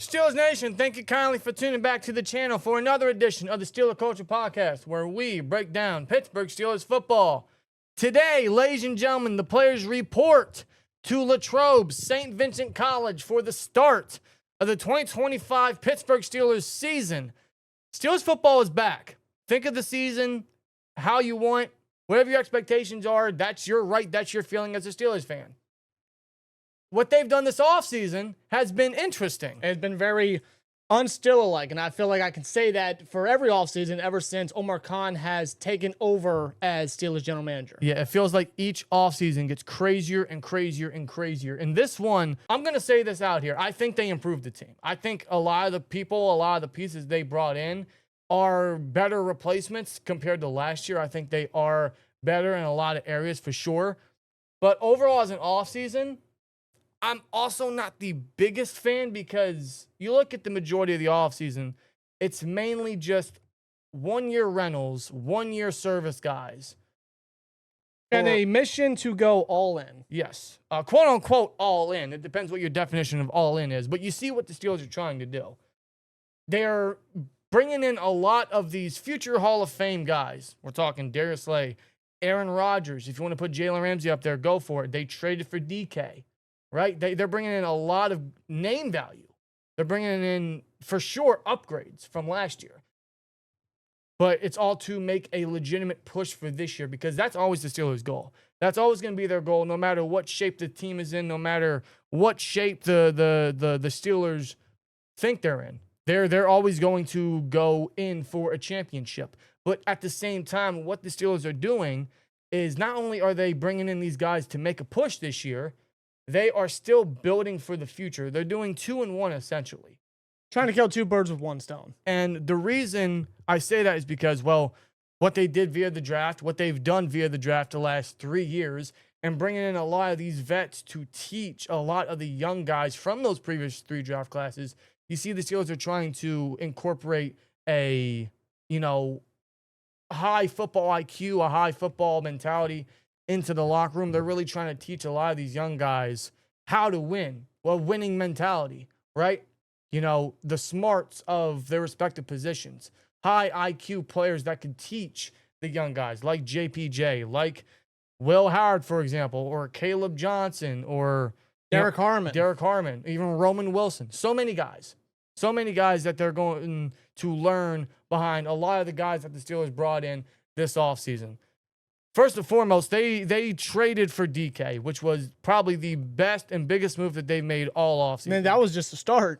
Steelers Nation, thank you kindly for tuning back to the channel for another edition of the Steeler Culture Podcast, where we break down Pittsburgh Steelers football. Today, ladies and gentlemen, the players report to Latrobe St. Vincent College for the start of the 2025 Pittsburgh Steelers season. Steelers football is back. Think of the season how you want, whatever your expectations are, that's your right, that's your feeling as a Steelers fan. What they've done this offseason has been interesting. It's been very un-Steeler-like, and I feel like I can say that for every offseason ever since Omar Khan has taken over as Steelers general manager. Yeah, it feels like each offseason gets crazier and crazier and crazier. And this one, I'm going to say this out here. I think they improved the team. I think a lot of the people, a lot of the pieces they brought in are better replacements compared to last year. I think they are better in a lot of areas for sure. But overall, as an offseason, I'm also not the biggest fan because you look at the majority of the offseason, it's mainly just one-year rentals, one-year service guys. And a mission to go all in. Yes. Quote-unquote all in. It depends what your definition of all in is. But you see what the Steelers are trying to do. They're bringing in a lot of these future Hall of Fame guys. We're talking Darius Slay, Aaron Rodgers. If you want to put Jalen Ramsey up there, go for it. They traded for DK. Right? They're bringing in a lot of name value. They're bringing in, for sure, upgrades from last year. But it's all to make a legitimate push for this year because that's always the Steelers' goal. That's always going to be their goal, no matter what shape the team is in, no matter what shape the Steelers think they're in. They're always going to go in for a championship. But at the same time, what the Steelers are doing is not only are they bringing in these guys to make a push this year, they are still building for the future. They're doing 2-1 essentially. Trying to kill two birds with one stone. And the reason I say that is because, well, what they did via the draft, what they've done via the draft the last 3 years, and bringing in a lot of these vets to teach a lot of the young guys from those previous 3 draft classes, you see the Steelers are trying to incorporate a, high football IQ, a high football mentality into the locker room. They're really trying to teach a lot of these young guys how to win. Well, winning mentality, right? The smarts of their respective positions. High IQ players that can teach the young guys like JPJ, like Will Howard, for example, or Caleb Johnson, or Derek Harmon, even Roman Wilson. So many guys that they're going to learn behind a lot of the guys that the Steelers brought in this offseason. First and foremost, they traded for DK, which was probably the best and biggest move that they've made all offseason. Man, that was just the start.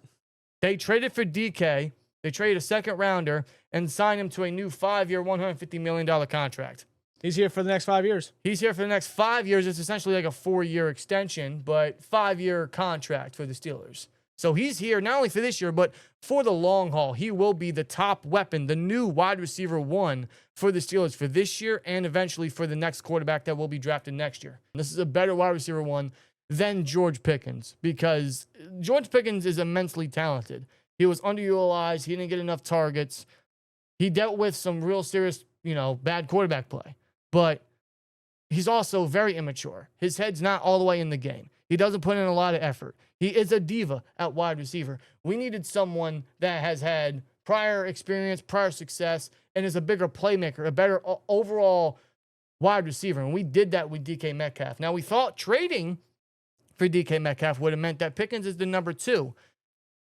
They traded for DK. They traded a second rounder and signed him to a new 5-year, $150 million contract. He's here for the next 5 years. He's here for the next 5 years. It's essentially like a 4-year extension, but 5-year contract for the Steelers. So he's here not only for this year, but for the long haul. He will be the top weapon, the new wide receiver 1 for the Steelers for this year and eventually for the next quarterback that will be drafted next year. This is a better wide receiver 1 than George Pickens because George Pickens is immensely talented. He was underutilized. He didn't get enough targets. He dealt with some real serious, bad quarterback play. But he's also very immature. His head's not all the way in the game. He doesn't put in a lot of effort. He is a diva at wide receiver. We needed someone that has had prior experience, prior success, and is a bigger playmaker, a better overall wide receiver. And we did that with DK Metcalf. Now, we thought trading for DK Metcalf would have meant that Pickens is the number 2.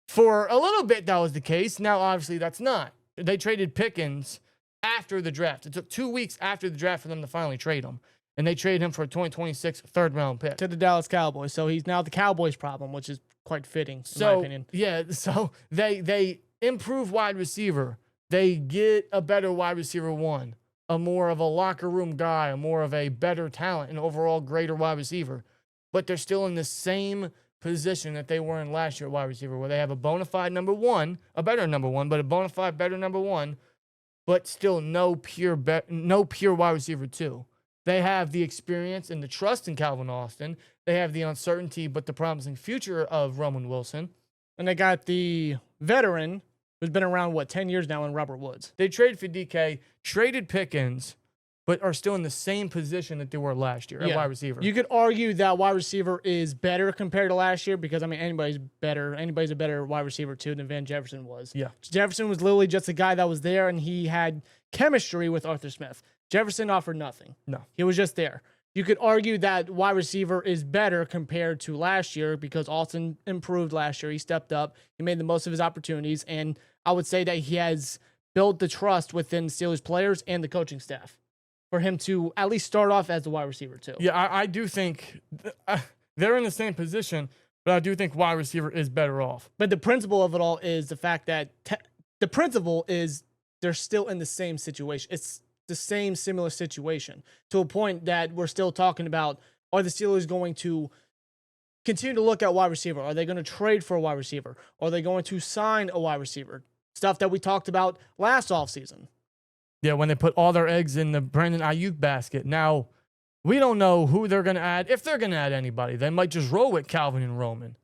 For a little bit, that was the case. Now, obviously, that's not. They traded Pickens after the draft. It took 2 weeks after the draft for them to finally trade him. And they traded him for a 2026 third-round pick. To the Dallas Cowboys. So he's now the Cowboys' problem, which is quite fitting, in my opinion. Yeah, so they improve wide receiver. They get a better wide receiver 1, a more of a locker room guy, a more of a better talent, an overall greater wide receiver. But they're still in the same position that they were in last year at wide receiver, where they have a bona fide number 1, a better number 1, but a bona fide better number 1, but still no pure wide receiver 2. They have the experience and the trust in Calvin Austin. They have the uncertainty but the promising future of Roman Wilson. And they got the veteran who's been around, 10 years now in Robert Woods. They traded for DK, traded Pickens, but are still in the same position that they were last year at wide receiver. You could argue that wide receiver is better compared to last year because, I mean, anybody's better. Anybody's a better wide receiver, too, than Van Jefferson was. Yeah. Jefferson was literally just a guy that was there, and he had chemistry with Arthur Smith. Jefferson offered nothing. No. He was just there. You could argue that wide receiver is better compared to last year because Austin improved last year. He stepped up. He made the most of his opportunities, and I would say that he has built the trust within Steelers players and the coaching staff for him to at least start off as a wide receiver too. Yeah, I do think they're in the same position, but I do think wide receiver is better off. But the principle of it all is the fact that the principle is they're still in the same situation. It's the same similar situation to a point that we're still talking about, are the Steelers going to continue to look at wide receiver? Are they going to trade for a wide receiver? Are they going to sign a wide receiver? Stuff that we talked about last offseason. Yeah, when they put all their eggs in the Brandon Ayuk basket. Now, we don't know who they're going to add. If they're going to add anybody, they might just roll with Calvin and Roman.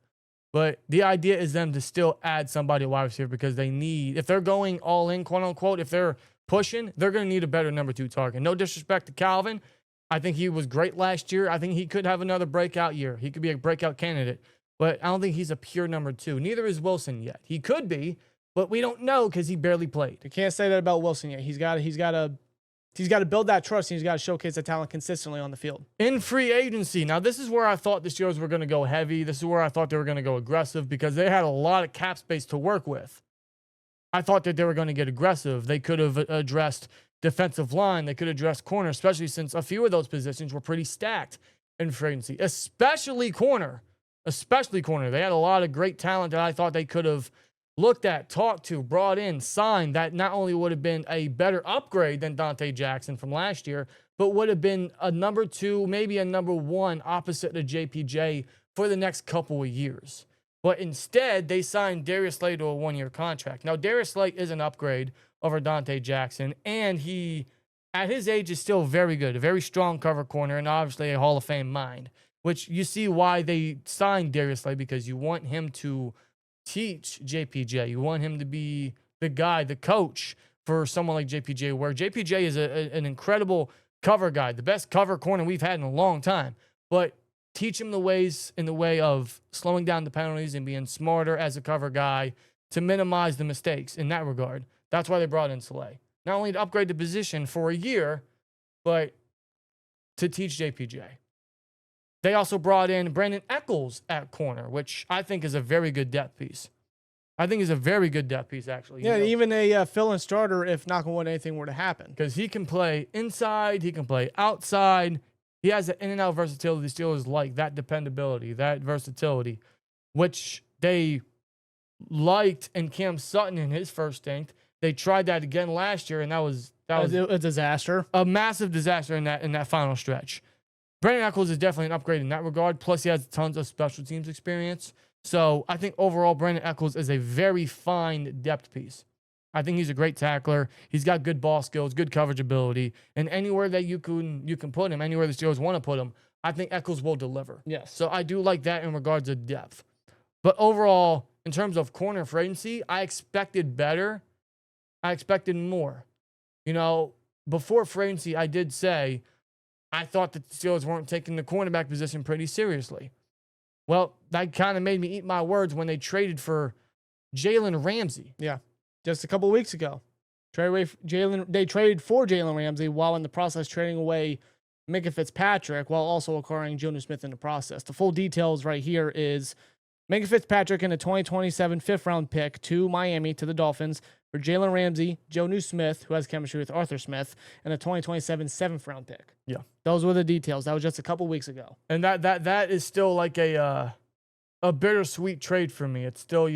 But the idea is them to still add somebody at wide receiver because they need, if they're going all in, quote unquote, if they're pushing, they're going to need a better number 2 target. No disrespect to Calvin. I think he was great last year. I think he could have another breakout year. He could be a breakout candidate. But I don't think he's a pure number 2. Neither is Wilson yet. He could be, but we don't know because he barely played. You can't say that about Wilson yet. He's got to build that trust, and he's got to showcase that talent consistently on the field. In free agency, now this is where I thought the Steelers were going to go heavy. This is where I thought they were going to go aggressive because they had a lot of cap space to work with. I thought that they were going to get aggressive. They could have addressed defensive line. They could address corner, especially since a few of those positions were pretty stacked in free agency, especially corner. They had a lot of great talent that I thought they could have looked at, talked to, brought in, signed, that not only would have been a better upgrade than Dante Jackson from last year, but would have been a number 2, maybe a number 1 opposite of JPJ for the next couple of years. But instead, they signed Darius Slay to a 1-year contract. Now, Darius Slay is an upgrade over Dante Jackson, and he, at his age, is still very good, a very strong cover corner, and obviously a Hall of Fame mind, which you see why they signed Darius Slay, because you want him to teach JPJ. You want him to be the guy, the coach for someone like JPJ, where JPJ is an incredible cover guy, the best cover corner we've had in a long time. But teach him the ways in the way of slowing down the penalties and being smarter as a cover guy to minimize the mistakes in that regard. That's why they brought in Slay. Not only to upgrade the position for a year, but to teach JPJ. They also brought in Brandon Echols at corner, which I think is a very good depth piece. Actually. Yeah, even a fill-in starter if, knock on wood, anything were to happen. Because he can play inside, he can play outside. He has the in-and-out versatility the Steelers like, that dependability, that versatility, which they liked in Cam Sutton in his first stint. They tried that again last year, and that was a disaster. A massive disaster in that final stretch. Brandon Echols is definitely an upgrade in that regard. Plus, he has tons of special teams experience. So I think overall, Brandon Echols is a very fine depth piece. I think he's a great tackler. He's got good ball skills, good coverage ability. And anywhere that you can put him, anywhere the Steelers want to put him, I think Echols will deliver. Yes. So I do like that in regards to depth. But overall, in terms of corner free agency, I expected better. I expected more. You know, before free agency, I did say I thought that the Steelers weren't taking the cornerback position pretty seriously. Well, that kind of made me eat my words when they traded for Jalen Ramsey. Yeah, just a couple of weeks ago. They traded for Jalen Ramsey while in the process trading away Minka Fitzpatrick while also acquiring Jonnu Smith in the process. The full details right here is Minka Fitzpatrick in a 2027 fifth-round pick to Miami, to the Dolphins, for Jalen Ramsey, Jonnu Smith, who has chemistry with Arthur Smith, and a 2027 seventh-round pick. Yeah. Those were the details. That was just a couple weeks ago. And that is still like a bittersweet trade for me. It's still,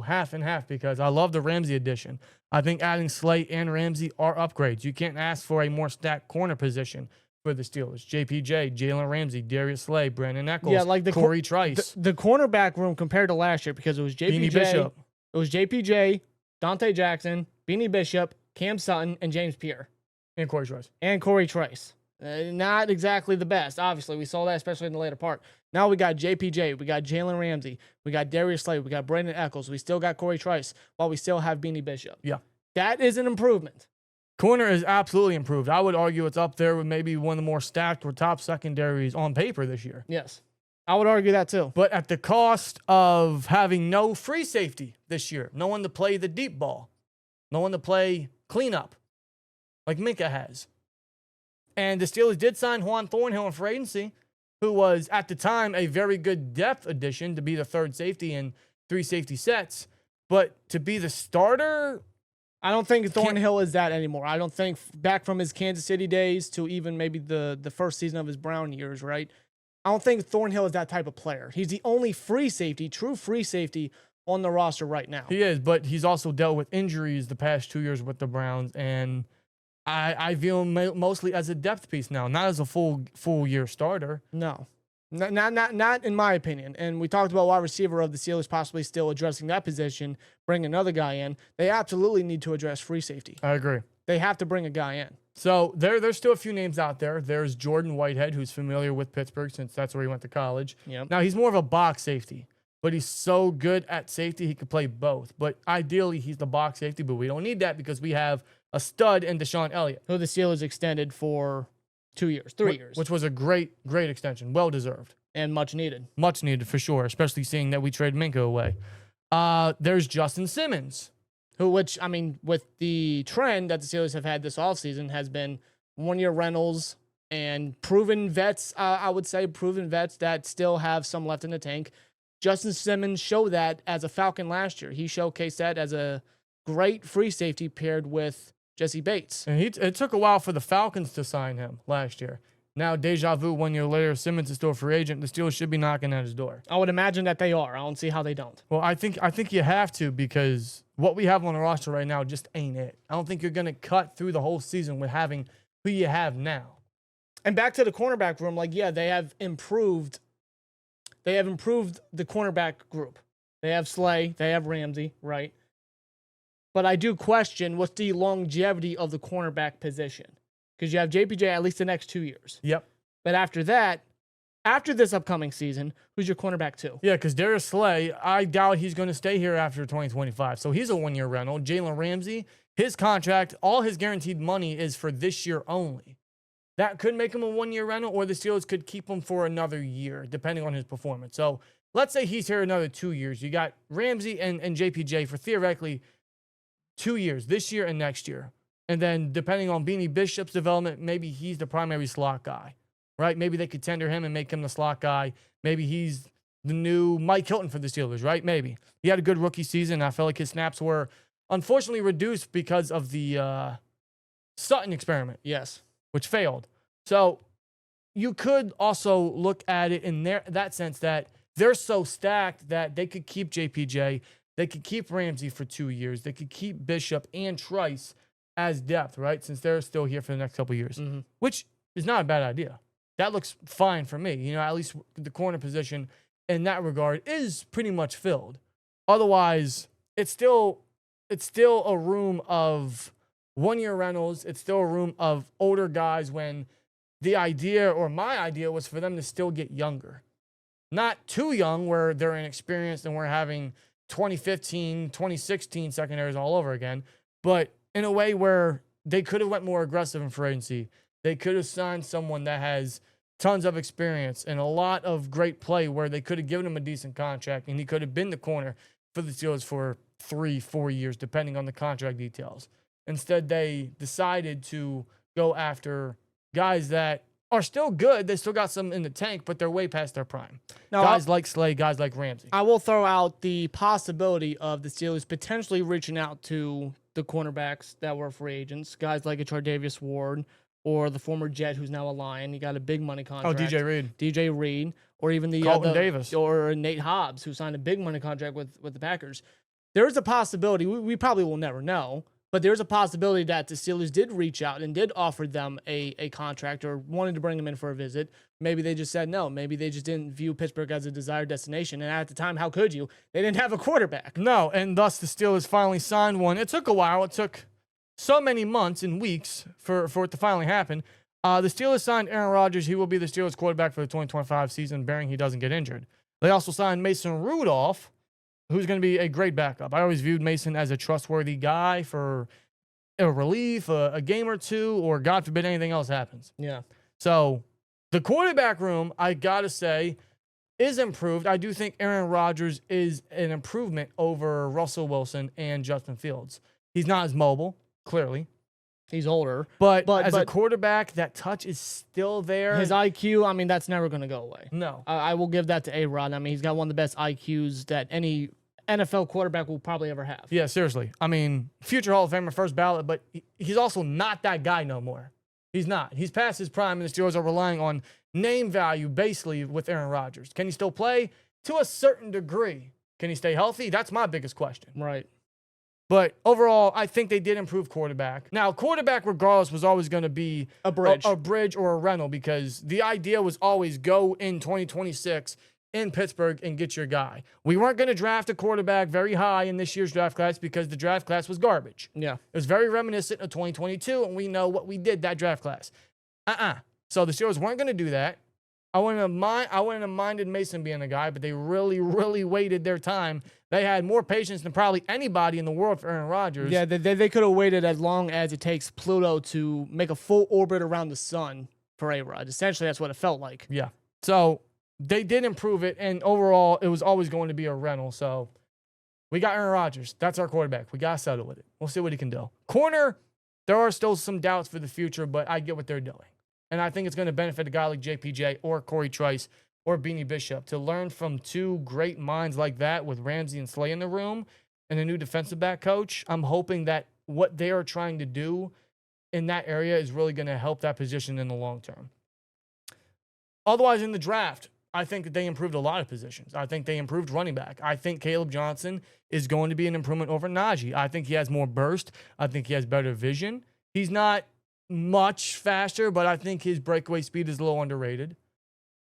half and half because I love the Ramsey addition. I think adding Slay and Ramsey are upgrades. You can't ask for a more stacked corner position for the Steelers. JPJ, Jalen Ramsey, Darius Slay, Brandon Echols, Corey Trice. The cornerback room compared to last year, because it was JPJ, it was JPJ, Dante Jackson, Beanie Bishop, Cam Sutton, and James Pierre. And Corey Trice. Not exactly the best. Obviously, we saw that, especially in the later part. Now we got JPJ, we got Jalen Ramsey, we got Darius Slay, we got Brandon Echols, we still got Corey Trice, while we still have Beanie Bishop. Yeah. That is an improvement. Corner is absolutely improved. I would argue it's up there with maybe one of the more stacked or top secondaries on paper this year. Yes. I would argue that too. But at the cost of having no free safety this year. No one to play the deep ball. No one to play cleanup like Minka has. And the Steelers did sign Juan Thornhill in free agency, who was at the time a very good depth addition to be the third safety in 3 safety sets. But to be the starter, I don't think Thornhill is that anymore. I don't think back from his Kansas City days to even maybe the first season of his Brown years, right? I don't think Thornhill is that type of player. He's the only free safety, true free safety on the roster right now. He is, but he's also dealt with injuries the past 2 years with the Browns, and I view him mostly as a depth piece now, not as a full year starter. No. Not in my opinion. And we talked about wide receiver of the Steelers possibly still addressing that position, bring another guy in. They absolutely need to address free safety. I agree. They have to bring a guy in. So there's still a few names out there. There's Jordan Whitehead, who's familiar with Pittsburgh since that's where he went to college. Yep. Now, he's more of a box safety, but he's so good at safety, he could play both. But ideally, he's the box safety, but we don't need that because we have a stud in Deshaun Elliott, who the Steelers extended for 3 years. Which was a great extension. Well-deserved. And much needed. Much needed, for sure, especially seeing that we trade Minka away. There's Justin Simmons. With the trend that the Steelers have had this offseason has been 1-year rentals and proven vets, I would say, proven vets that still have some left in the tank. Justin Simmons showed that as a Falcon last year. He showcased that as a great free safety paired with Jesse Bates. And it took a while for the Falcons to sign him last year. Now, deja vu, 1 year later, Simmons is still a free agent. The Steelers should be knocking at his door. I would imagine that they are. I don't see how they don't. Well, I think you have to, because what we have on the roster right now just ain't it. I don't think you're going to cut through the whole season with having who you have now. And back to the cornerback room, they have improved. They have improved the cornerback group. They have Slay. They have Ramsey, right? But I do question what's the longevity of the cornerback position. Because you have JPJ at least the next 2 years. Yep. But after that, after this upcoming season, who's your cornerback 2? Yeah, because Darius Slay, I doubt he's going to stay here after 2025. So he's a 1-year rental. Jalen Ramsey, his contract, all his guaranteed money is for this year only. That could make him a 1-year rental, or the Steelers could keep him for another year, depending on his performance. So let's say he's here another 2 years. You got Ramsey and JPJ for theoretically 2 years, this year and next year. And then depending on Beanie Bishop's development, maybe he's the primary slot guy, right? Maybe they could tender him and make him the slot guy. Maybe he's the new Mike Hilton for the Steelers, right? Maybe. He had a good rookie season. I felt like his snaps were unfortunately reduced because of the Sutton experiment. Yes. Which failed. So you could also look at it in that sense that they're so stacked that they could keep JPJ, they could keep Ramsey for 2 years, they could keep Bishop and Trice as depth, right? Since they're still here for the next couple of years, which is not a bad idea. That looks fine for me. At least the corner position in that regard is pretty much filled. Otherwise, it's still a room of 1-year rentals. It's still a room of older guys when the idea, or my idea, was for them to still get younger. Not too young where they're inexperienced and we're having 2015, 2016 secondaries all over again, but in a way where they could have went more aggressive in free agency. They could have signed someone that has tons of experience and a lot of great play where they could have given him a decent contract and he could have been the corner for the Steelers for 3-4 years, depending on the contract details. Instead, they decided to go after guys that are still good. They still got some in the tank, but they're way past their prime. Now, guys like Slay, guys like Ramsey. I will throw out the possibility of the Steelers potentially reaching out to the cornerbacks that were free agents, guys like a Chardavius Ward or the former Jet who's now a Lion. He got a big money contract. Oh, DJ Reed. Or even the Carlton Davis. Or Nate Hobbs, who signed a big money contract with the Packers. There's a possibility, we probably will never know, but there's a possibility that the Steelers did reach out and did offer them a contract or wanted to bring them in for a visit. Maybe they just said no. Maybe they just didn't view Pittsburgh as a desired destination. And at the time, how could you? They didn't have a quarterback. No, and thus the Steelers finally signed one. It took a while. It took so many months and weeks for it to finally happen. The Steelers signed Aaron Rodgers. He will be the Steelers quarterback for the 2025 season, bearing he doesn't get injured. They also signed Mason Rudolph, who's going to be a great backup. I always viewed Mason as a trustworthy guy for a relief, a game or two, or God forbid anything else happens. Yeah. So the quarterback room, I got to say, is improved. I do think Aaron Rodgers is an improvement over Russell Wilson and Justin Fields. He's not as mobile, clearly. He's older. But as a quarterback, that touch is still there. His IQ, I mean, that's never going to go away. No. I will give that to A-Rod. I mean, he's got one of the best IQs that any NFL quarterback will probably ever have. Yeah, seriously. I mean, future Hall of Famer, first ballot, but he's also not that guy no more. He's not. He's past his prime, and the Steelers are relying on name value, basically, with Aaron Rodgers. Can he still play? To a certain degree. Can he stay healthy? That's my biggest question. Right. But overall, I think they did improve quarterback. Now, quarterback, regardless, was always going to be a bridge or a rental, because the idea was always go in 2026 in Pittsburgh and get your guy. We weren't going to draft a quarterback very high in this year's draft class because the draft class was garbage. Yeah. It was very reminiscent of 2022, and we know what we did that draft class. So the Steelers weren't going to do that. I wouldn't have minded Mason being the guy, but they really, really waited their time. They had more patience than probably anybody in the world for Aaron Rodgers. Yeah, they could have waited as long as it takes Pluto to make a full orbit around the sun for A-Rod. Essentially, that's what it felt like. Yeah. So they did improve it, and overall, it was always going to be a rental. So we got Aaron Rodgers. That's our quarterback. We got to settle with it. We'll see what he can do. Corner, there are still some doubts for the future, but I get what they're doing. And I think it's going to benefit a guy like JPJ or Corey Trice or Beanie Bishop to learn from two great minds like that with Ramsey and Slay in the room and a new defensive back coach. I'm hoping that what they are trying to do in that area is really going to help that position in the long term. Otherwise, in the draft, I think that they improved a lot of positions. I think they improved running back. I think Caleb Johnson is going to be an improvement over Najee. I think he has more burst. I think he has better vision. He's not much faster, but I think his breakaway speed is a little underrated.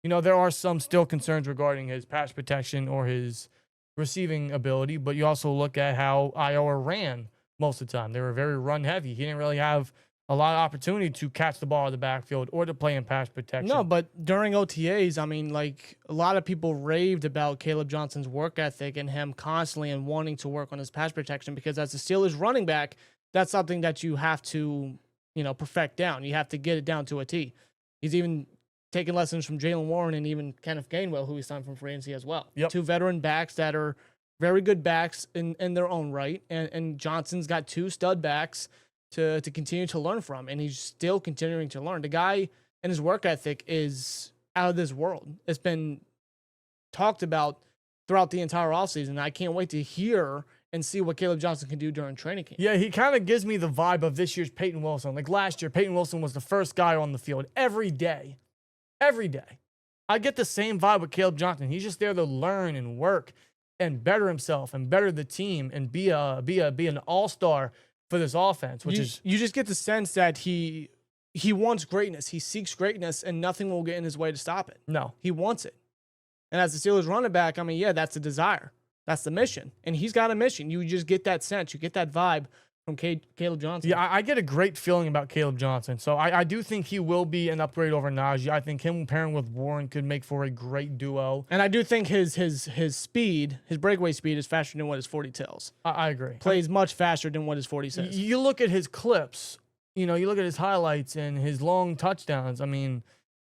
You know, there are some still concerns regarding his pass protection or his receiving ability, but you also look at how Iowa ran most of the time. They were very run heavy. He didn't really have a lot of opportunity to catch the ball in the backfield or to play in pass protection. No, but during OTAs, I mean, like, a lot of people raved about Caleb Johnson's work ethic and him constantly and wanting to work on his pass protection, because as a Steelers running back, that's something that you have to, perfect down. You have to get it down to a T. He's even taking lessons from Jalen Warren and even Kenneth Gainwell, who he signed from free agency as well. Yep. Two veteran backs that are very good backs in their own right. And Johnson's got two stud backs to continue to learn from, and he's still continuing to learn. The guy and his work ethic is out of this world. It's been talked about throughout the entire offseason. I can't wait to hear and see what Caleb Johnson can do during training camp. Yeah, he kind of gives me the vibe of this year's Peyton Wilson. Like last year, Peyton Wilson was the first guy on the field every day. Every day. I get the same vibe with Caleb Johnson. He's just there to learn and work and better himself and better the team and be an all-star for this offense, you just get the sense that he wants greatness. He seeks greatness, and nothing will get in his way to stop it. No. He wants it. And as the Steelers running back, I mean, yeah, that's the desire. That's the mission. And he's got a mission. You just get that sense. You get that vibe from Caleb Johnson. Yeah, I get a great feeling about Caleb Johnson. So I do think he will be an upgrade over Najee. I think him pairing with Warren could make for a great duo. And I do think his speed, his breakaway speed, is faster than what his 40 tells. I agree. Plays much faster than what his 40 says. You look at his clips, you look at his highlights and his long touchdowns. I mean,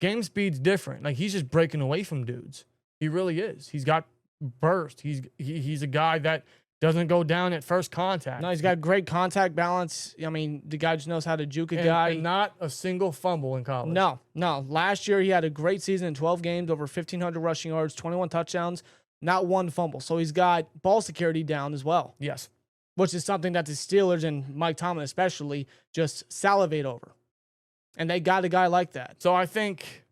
game speed's different. Like, he's just breaking away from dudes. He really is. He's got burst. He's a guy that doesn't go down at first contact. No, he's got great contact balance. I mean, the guy just knows how to juke a guy. And not a single fumble in college. No. Last year, he had a great season in 12 games, over 1,500 rushing yards, 21 touchdowns, not one fumble. So he's got ball security down as well. Yes. Which is something that the Steelers and Mike Tomlin especially just salivate over. And they got a guy like that. So I think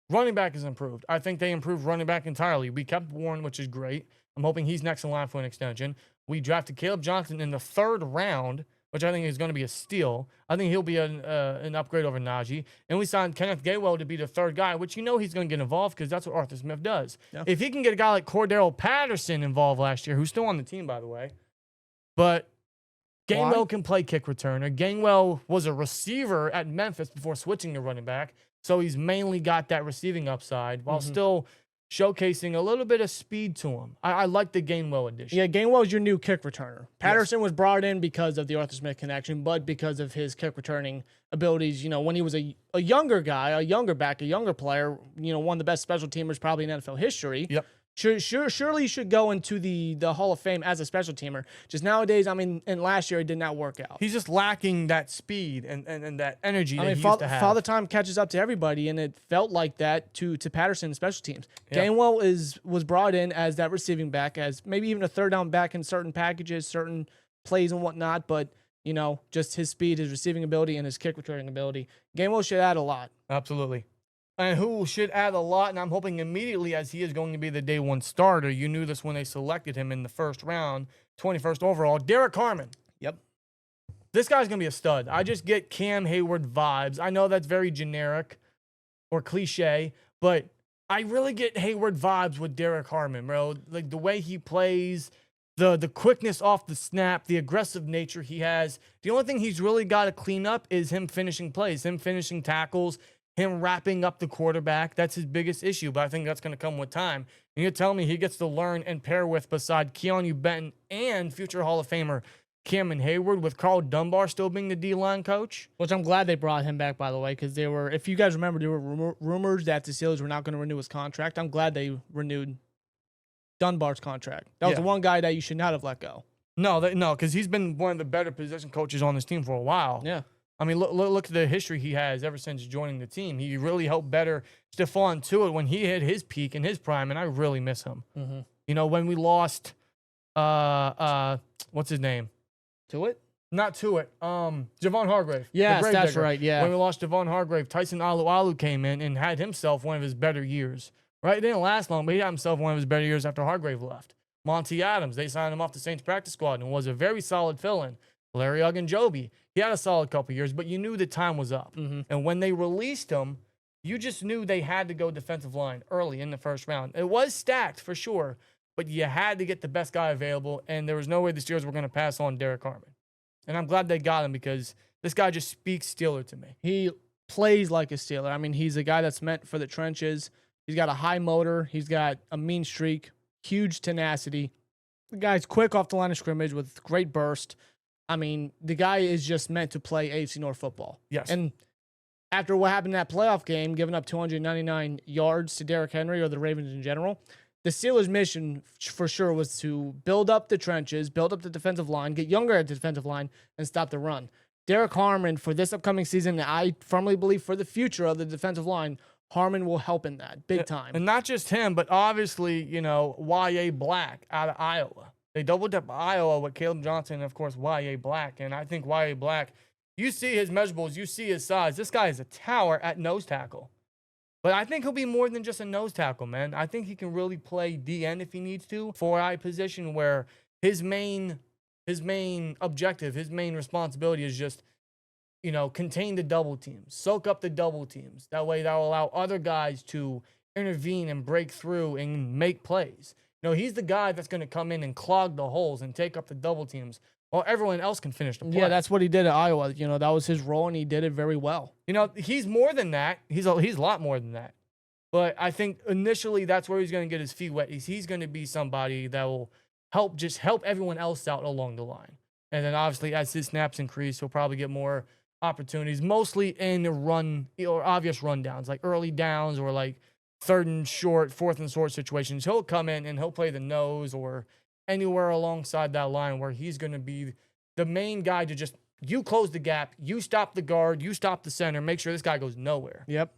running back is improved. I think they improved running back entirely. We kept Warren, which is great. I'm hoping he's next in line for an extension. We drafted Caleb Johnson in the 3rd round, which I think is going to be a steal. I think he'll be an upgrade over Najee. And we signed Kenneth Gainwell to be the 3rd guy, which he's going to get involved because that's what Arthur Smith does. Yeah. If he can get a guy like Cordero Patterson involved last year, who's still on the team, by the way, but Gainwell can play kick returner. Gainwell was a receiver at Memphis before switching to running back, so he's mainly got that receiving upside while still showcasing a little bit of speed to him. I like the Gainwell addition. Yeah, Gainwell is your new kick returner. Patterson was brought in because of the Arthur Smith connection, but because of his kick returning abilities, when he was a younger guy, a younger back, a younger player, one of the best special teamers probably in NFL history. Yep. Surely he should go into the Hall of Fame as a special teamer. Just nowadays, and last year it did not work out. He's just lacking that speed and that energy that he used to have. Father Time catches up to everybody, and it felt like that to Patterson in special teams. Yeah. Gainwell was brought in as that receiving back, as maybe even a third down back in certain packages, certain plays and whatnot, but just his speed, his receiving ability, and his kick returning ability. Gainwell should add a lot. Absolutely. And who should add a lot, and I'm hoping immediately, as he is going to be the day one starter. You knew this when they selected him in the first round, 21st overall. Derek Harmon. Yep. This guy's going to be a stud. I just get Cam Hayward vibes. I know that's very generic or cliche, but I really get Hayward vibes with Derek Harmon, bro. Like the way he plays, the quickness off the snap, the aggressive nature he has. The only thing he's really got to clean up is him finishing plays, him finishing tackles, him wrapping up the quarterback. That's his biggest issue, but I think that's going to come with time. And you're telling me he gets to learn and pair with, beside Keanu Benton and future Hall of Famer Cameron Hayward, with Carl Dunbar still being the D-line coach? Which I'm glad they brought him back, by the way, because if you guys remember, there were rumors that the Steelers were not going to renew his contract. I'm glad they renewed Dunbar's contract. That was the one guy that you should not have let go. No, because he's been one of the better position coaches on this team for a while. Yeah. I mean, look at the history he has ever since joining the team. He really helped better Stephon Tuitt when he hit his peak and his prime, and I really miss him. Mm-hmm. When we lost, what's his name? Tuitt? Not Tuitt. Javon Hargrave. Yes, that's right, yeah. When we lost Javon Hargrave, Tyson Alualu came in and had himself one of his better years. Right? It didn't last long, but he had himself one of his better years after Hargrave left. Monty Adams, they signed him off the Saints practice squad and was a very solid fill-in. Larry Ogunjobi, he had a solid couple years, but you knew the time was up. Mm-hmm. And when they released him, you just knew they had to go defensive line early in the first round. It was stacked for sure, but you had to get the best guy available, and there was no way the Steelers were going to pass on Derek Harmon. And I'm glad they got him, because this guy just speaks Steeler to me. He plays like a Steeler. I mean, he's a guy that's meant for the trenches. He's got a high motor. He's got a mean streak, huge tenacity. The guy's quick off the line of scrimmage with great burst. I mean, the guy is just meant to play AFC North football. Yes. And after what happened in that playoff game, giving up 299 yards to Derrick Henry or the Ravens in general, the Steelers' mission for sure was to build up the trenches, build up the defensive line, get younger at the defensive line, and stop the run. Derek Harmon, for this upcoming season, I firmly believe for the future of the defensive line, Harmon will help in that big time. And not just him, but obviously, Y.A. Black out of Iowa. They doubled up Iowa with Caleb Johnson and, of course, Y.A. Black. And I think Y.A. Black, you see his measurables, you see his size. This guy is a tower at nose tackle. But I think he'll be more than just a nose tackle, man. I think he can really play DN if he needs to, 4-eye position, where his main objective, his main responsibility is just, contain the double teams, soak up the double teams. That way that'll allow other guys to intervene and break through and make plays. He's the guy that's going to come in and clog the holes and take up the double teams while everyone else can finish the play. Yeah, that's what he did at Iowa. That was his role, and he did it very well. He's more than that. He's a lot more than that. But I think initially that's where he's going to get his feet wet. He's going to be somebody that will help everyone else out along the line. And then obviously as his snaps increase, he'll probably get more opportunities, mostly in the run or obvious rundowns, like early downs or like third and short, fourth and short situations. He'll come in and he'll play the nose or anywhere alongside that line where he's going to be the main guy to just, you close the gap, you stop the guard, you stop the center, make sure this guy goes nowhere. Yep.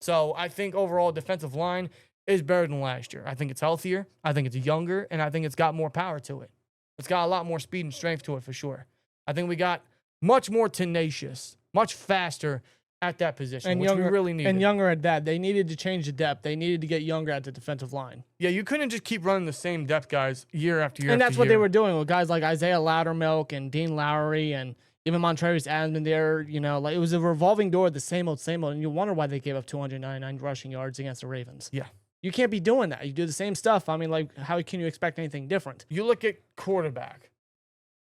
So I think overall defensive line is better than last year. I think it's healthier, I think it's younger, and I think it's got more power to it. It's got a lot more speed and strength to it for sure. I think we got much more tenacious, much faster at that position, and which we really needed. And younger at that. They needed to change the depth. They needed to get younger at the defensive line. Yeah, you couldn't just keep running the same depth guys year after year. And after that's what year. they were doing with guys like Isaiah Loudermilk and Dean Lowry and even Montravius Adams there. It was a revolving door, the same old, and you wonder why they gave up 299 rushing yards against the Ravens. Yeah. You can't be doing that. You do the same stuff. I mean, how can you expect anything different? You look at quarterback.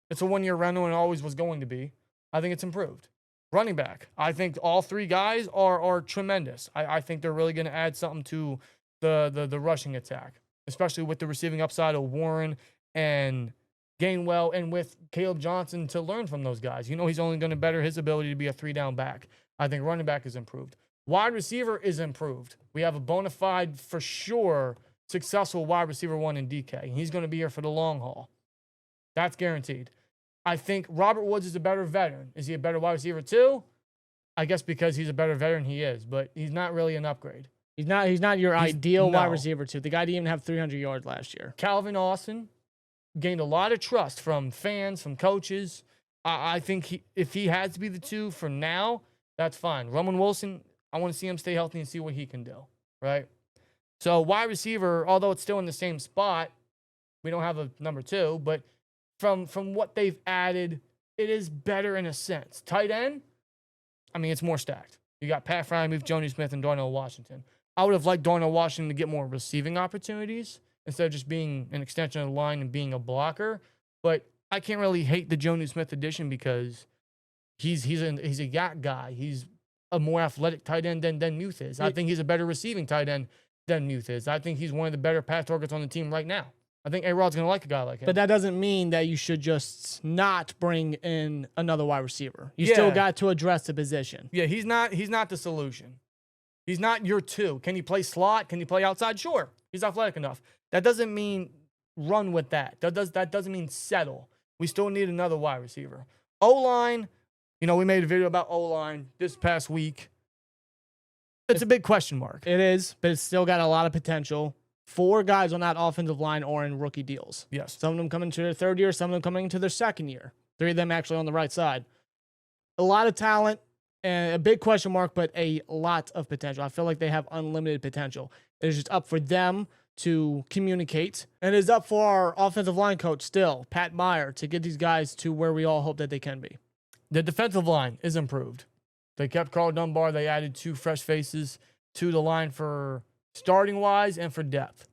It's a one-year rental and always was going to be. I think it's improved. Running back, I think all three guys are tremendous. I think they're really going to add something to the rushing attack, especially with the receiving upside of Warren and Gainwell, and with Caleb Johnson to learn from those guys. He's only going to better his ability to be a 3-down back. I think running back is improved. Wide receiver is improved. We have a bona fide, for sure, successful wide receiver 1 in DK. He's going to be here for the long haul. That's guaranteed. I think Robert Woods is a better veteran. Is he a better wide receiver 2? I guess because he's a better veteran, he is, but he's not really an upgrade. He's not your ideal wide receiver 2. The guy didn't even have 300 yards last year. Calvin Austin gained a lot of trust from fans, from coaches. I think if he has to be the 2 for now, that's fine. Roman Wilson, I want to see him stay healthy and see what he can do, right? So wide receiver, although it's still in the same spot, we don't have a number 2, but from what they've added, it is better in a sense. Tight end, it's more stacked. You got Pat Freiermuth, Jonnu Smith, and Darnell Washington. I would have liked Darnell Washington to get more receiving opportunities instead of just being an extension of the line and being a blocker. But I can't really hate the Jonnu Smith addition because he's a yak guy. He's a more athletic tight end than Muth is. I think he's a better receiving tight end than Muth is. I think he's one of the better pass targets on the team right now. I think A-Rod's going to like a guy like him. But that doesn't mean that you should just not bring in another wide receiver. You still got to address the position. Yeah, he's not the solution. He's not your 2. Can he play slot? Can he play outside? Sure. He's athletic enough. That doesn't mean run with that. That doesn't mean settle. We still need another wide receiver. O-line, we made a video about O-line this past week. It's a big question mark. It is, but it's still got a lot of potential. 4 guys on that offensive line are in rookie deals. Yes. Some of them coming to their 3rd year, some of them coming to their 2nd year. 3 of them actually on the right side. A lot of talent and a big question mark, but a lot of potential. I feel like they have unlimited potential. It's just up for them to communicate. And it is up for our offensive line coach still, Pat Meyer, to get these guys to where we all hope that they can be. The defensive line is improved. They kept Carl Dunbar. They added 2 fresh faces to the line for starting-wise and for depth.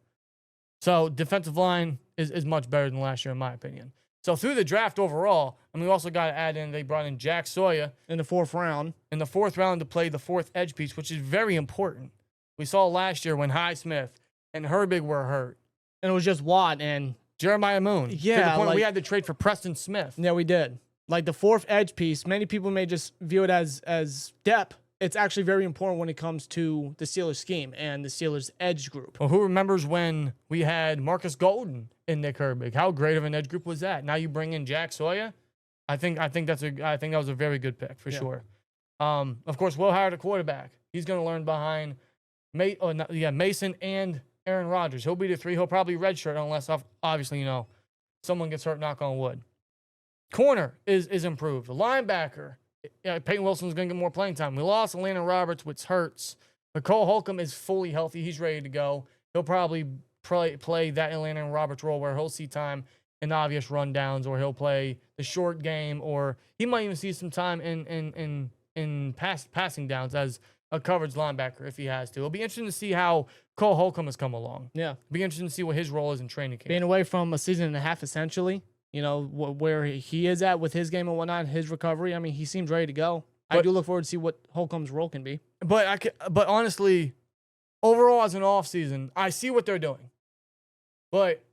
So defensive line is much better than last year, in my opinion. So through the draft overall, we also got to add in, they brought in Jack Sawyer in the 4th round. In the 4th round to play the 4th edge piece, which is very important. We saw last year when Highsmith and Herbig were hurt. And it was just Watt and Jeremiah Moon. Yeah. To the point we had to trade for Preston Smith. Yeah, we did. Like the 4th edge piece, many people may just view it as depth. It's actually very important when it comes to the Steelers scheme and the Steelers edge group. Well, who remembers when we had Marcus Golden and Nick Herbig? How great of an edge group was that? Now you bring in Jack Sawyer. I think that was a very good pick for sure. Of course, Will Howard, a quarterback. He's going to learn behind Mason and Aaron Rodgers. He'll be the 3. He'll probably redshirt unless obviously someone gets hurt. Knock on wood. Corner is improved. The linebacker. Peyton Wilson's going to get more playing time. We lost Landon Roberts, which hurts. But Cole Holcomb is fully healthy. He's ready to go. He'll probably play that Landon Roberts role where he'll see time in obvious rundowns, or he'll play the short game, or he might even see some time in passing downs as a coverage linebacker if he has to. It'll be interesting to see how Cole Holcomb has come along. Yeah. It'll be interesting to see what his role is in training camp. Being away from a season and a half, essentially. Where he is at with his game and whatnot, his recovery. He seems ready to go. I do look forward to see what Holcomb's role can be. But honestly, overall as an offseason, I see what they're doing. But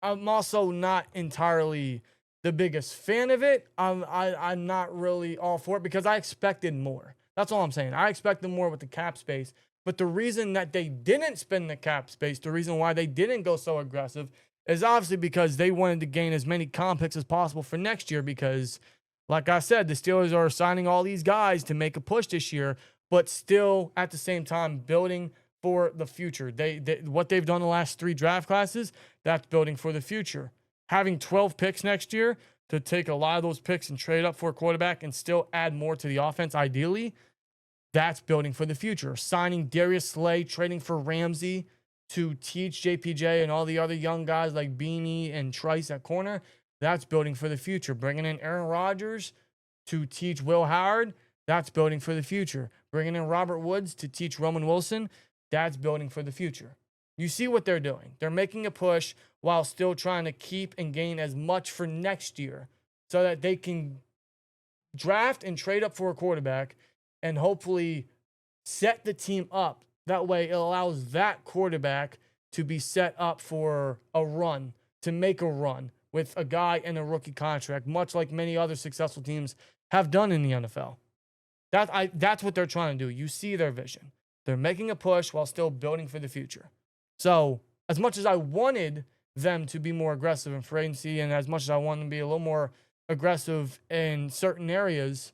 I'm also not entirely the biggest fan of it. I'm not really all for it because I expected more. That's all I'm saying. I expected more with the cap space. But the reason that they didn't spend the cap space, the reason why they didn't go so aggressive, is obviously because they wanted to gain as many comp picks as possible for next year because, like I said, the Steelers are signing all these guys to make a push this year, but still at the same time building for the future. What they've done the last 3 draft classes, that's building for the future. Having 12 picks next year to take a lot of those picks and trade up for a quarterback and still add more to the offense ideally, that's building for the future. Signing Darius Slay, trading for Ramsey, to teach JPJ and all the other young guys like Beanie and Trice at corner, that's building for the future. Bringing in Aaron Rodgers to teach Will Howard, that's building for the future. Bringing in Robert Woods to teach Roman Wilson, that's building for the future. You see what they're doing. They're making a push while still trying to keep and gain as much for next year so that they can draft and trade up for a quarterback and hopefully set the team up That way, it allows that quarterback to be set up for a run, to make a run with a guy in a rookie contract, much like many other successful teams have done in the NFL. That's what they're trying to do. You see their vision. They're making a push while still building for the future. So, as much as I wanted them to be more aggressive in free agency, and as much as I want them to be a little more aggressive in certain areas,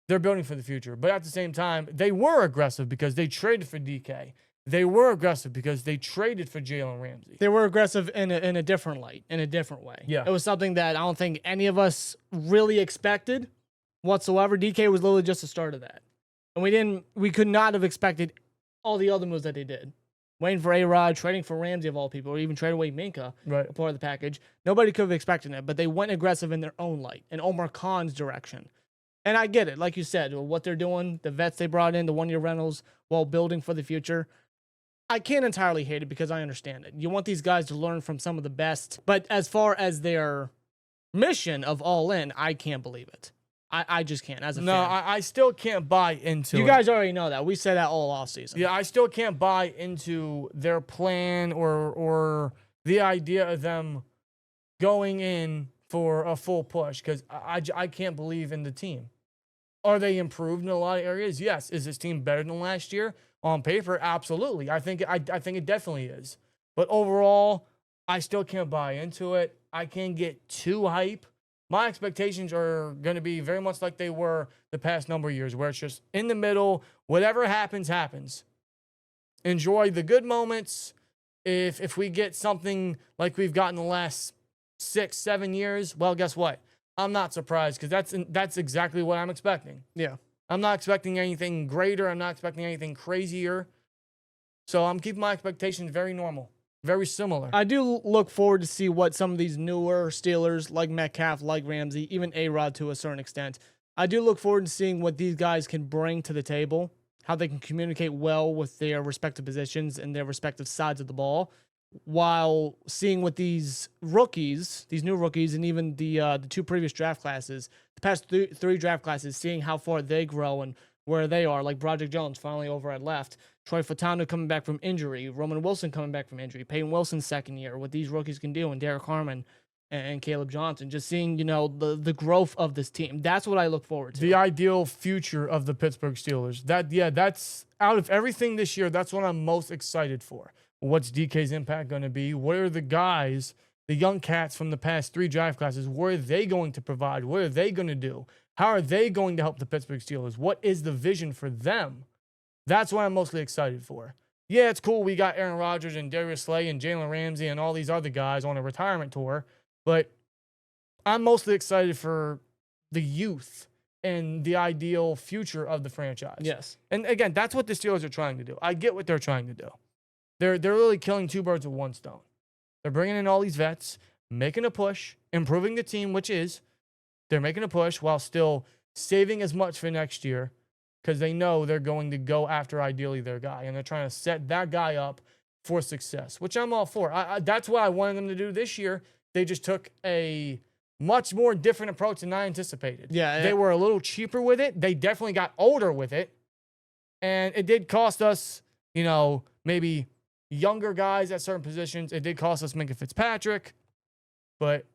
they're building for the future. But at the same time, they were aggressive because they traded for DK. They were aggressive because they traded for Jalen Ramsey. They were aggressive in a different light, in a different way. Yeah. It was something that I don't think any of us really expected whatsoever. DK was literally just the start of that. And we could not have expected all the other moves that they did. Waiting for A-Rod, trading for Ramsey of all people, or even trading away Minka, right, a part of the package. Nobody could have expected it, but they went aggressive in their own light, in Omar Khan's direction. And I get it. Like you said, what they're doing, the vets they brought in, the one-year rentals, while building for the future. I can't entirely hate it because I understand it. You want these guys to learn from some of the best. But as far as their mission of all in, I can't believe it. I just can't as a fan. No, I still can't buy into it. You guys already know that. We said that all offseason. Yeah, I still can't buy into their plan or the idea of them going in for a full push because I can't believe in the team. Are they improved in a lot of areas? Yes. Is this team better than last year? On paper, absolutely. I think it definitely is. But overall, I still can't buy into it. I can't get too hype. My expectations are going to be very much like they were the past number of years, where it's just in the middle. Whatever happens, happens. Enjoy the good moments. If we get something like we've gotten the last 6-7 years, well, guess what? I'm not surprised because that's exactly what I'm expecting. Yeah. I'm not expecting anything greater. I'm not expecting anything crazier. So I'm keeping my expectations very normal, very similar. I do look forward to see what some of these newer Steelers, like Metcalf, like Ramsey, even A-Rod to a certain extent, I do look forward to seeing what these guys can bring to the table, how they can communicate well with their respective positions and their respective sides of the ball, while seeing what these rookies, these new rookies, and even the two previous draft classes, the past three draft classes, seeing how far they grow and where they are, like Broderick Jones finally over at left, Troy Fautanu coming back from injury, Roman Wilson coming back from injury, Peyton Wilson's second year, what these rookies can do, and Derek Harmon and Caleb Johnson, just seeing, the growth of this team. That's what I look forward to. The ideal future of the Pittsburgh Steelers. That's out of everything this year, that's what I'm most excited for. What's DK's impact going to be? What are the guys, the young cats from the past three draft classes, what are they going to provide? What are they going to do? How are they going to help the Pittsburgh Steelers? What is the vision for them? That's what I'm mostly excited for. Yeah, it's cool. We got Aaron Rodgers and Darius Slay and Jalen Ramsey and all these other guys on a retirement tour, but I'm mostly excited for the youth and the ideal future of the franchise. Yes. And again, that's what the Steelers are trying to do. I get what they're trying to do. They're really killing two birds with one stone. They're bringing in all these vets, making a push, improving the team, which is they're making a push while still saving as much for next year because they know they're going to go after ideally their guy, and they're trying to set that guy up for success, which I'm all for. That's what I wanted them to do this year. They just took a much more different approach than I anticipated. Yeah. They were a little cheaper with it. They definitely got older with it, and it did cost us, maybe younger guys at certain positions. It did cost us Minka Fitzpatrick, but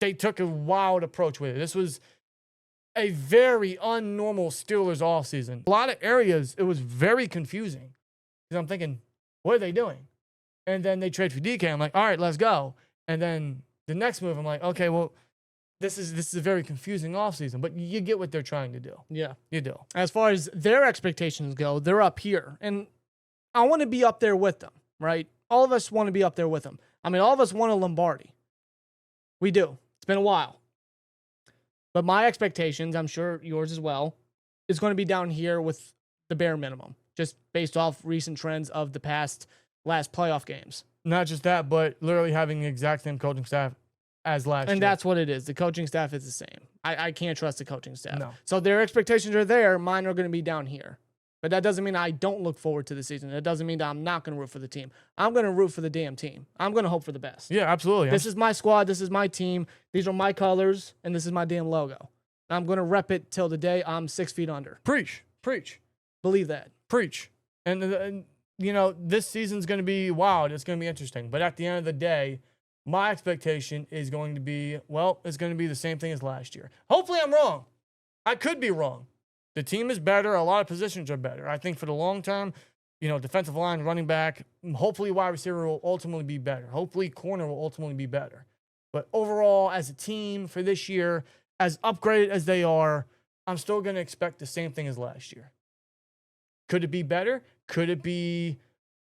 they took a wild approach with it. This was a very unnormal Steelers offseason. A lot of areas, it was very confusing because I'm thinking, what are they doing? And then they trade for DK. I'm like, all right, let's go. And then the next move, I'm like, okay, well, this is a very confusing offseason, but you get what they're trying to do. Yeah. You do. As far as their expectations go, they're up here. And I want to be up there with them, right? All of us want to be up there with them. I mean, all of us want a Lombardi. We do. It's been a while. But my expectations, I'm sure yours as well, is going to be down here with the bare minimum, just based off recent trends of the last playoff games. Not just that, but literally having the exact same coaching staff as last year. And that's what it is. The coaching staff is the same. I can't trust the coaching staff. No. So their expectations are there. Mine are going to be down here. But that doesn't mean I don't look forward to the season. That doesn't mean that I'm not going to root for the team. I'm going to root for the damn team. I'm going to hope for the best. Yeah, absolutely. This is my squad. This is my team. These are my colors. And this is my damn logo. I'm going to rep it till the day I'm 6 feet under. Preach. Believe that. Preach. And this season's going to be wild. It's going to be interesting. But at the end of the day, my expectation is going to be, it's going to be the same thing as last year. Hopefully I'm wrong. I could be wrong. The team is better. A lot of positions are better. I think for the long term, defensive line, running back, hopefully wide receiver will ultimately be better. Hopefully corner will ultimately be better. But overall, as a team for this year, as upgraded as they are, I'm still going to expect the same thing as last year. Could it be better? Could it be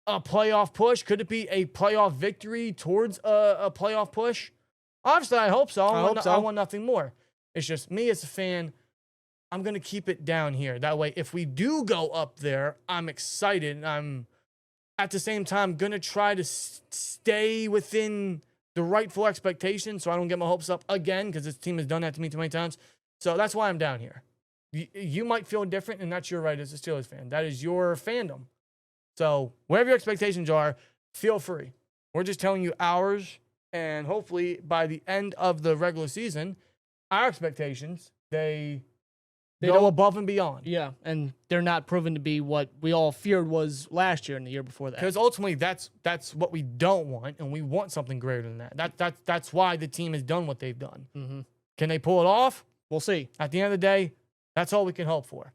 a playoff push? Could it be a playoff victory towards a playoff push? Obviously, I hope so. I want nothing more. It's just me as a fan, I'm going to keep it down here. That way, if we do go up there, I'm excited. And I'm, at the same time, going to try to stay within the rightful expectations so I don't get my hopes up again, because this team has done that to me too many times. So that's why I'm down here. You might feel different, and that's your right as a Steelers fan. That is your fandom. So whatever your expectations are, feel free. We're just telling you ours, and hopefully by the end of the regular season, our expectations, they go above and beyond. Yeah, and they're not proven to be what we all feared was last year and the year before that. Because ultimately, that's what we don't want, and we want something greater than that. That's why the team has done what they've done. Mm-hmm. Can they pull it off? We'll see. At the end of the day, that's all we can hope for.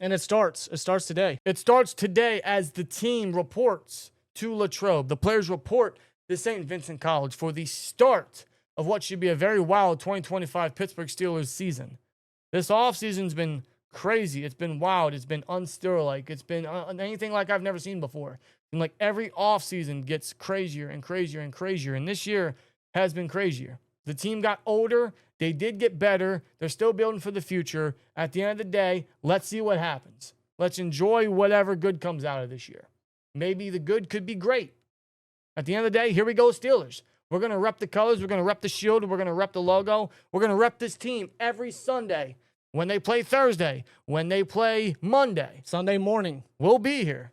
And it starts today. It starts today as the team reports to Latrobe. The players report to St. Vincent College for the start of what should be a very wild 2025 Pittsburgh Steelers season. This offseason's been crazy. It's been wild. It's been unsterile-like. It's been anything like I've never seen before. And like every offseason gets crazier and crazier and crazier. And this year has been crazier. The team got older. They did get better. They're still building for the future. At the end of the day, let's see what happens. Let's enjoy whatever good comes out of this year. Maybe the good could be great. At the end of the day, here we go, Steelers. We're going to rep the colors. We're going to rep the shield. We're going to rep the logo. We're going to rep this team every Sunday. When they play Thursday, when they play Monday. Sunday morning. We'll be here.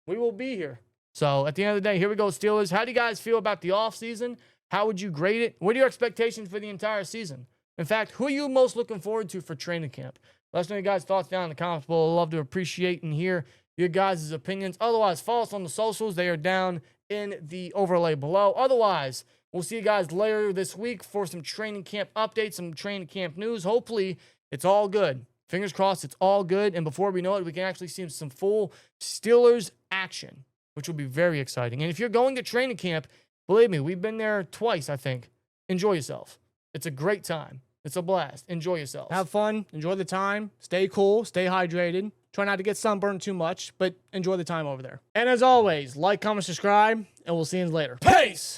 We will be here. So at the end of the day, here we go, Steelers. How do you guys feel about the offseason? How would you grade it? What are your expectations for the entire season? In fact, who are you most looking forward to for training camp? Let us know your guys' thoughts down in the comments below. I'd love to appreciate and hear your guys' opinions. Otherwise, follow us on the socials. They are down in the overlay below. Otherwise, we'll see you guys later this week for some training camp updates, some training camp news. Hopefully, it's all good. Fingers crossed, it's all good. And before we know it, we can actually see some full Steelers action, which will be very exciting. And if you're going to training camp, believe me, we've been there twice, I think. Enjoy yourself. It's a great time. It's a blast. Enjoy yourself. Have fun. Enjoy the time. Stay cool. Stay hydrated. Try not to get sunburned too much, but enjoy the time over there. And as always, like, comment, subscribe, and we'll see you later. Peace!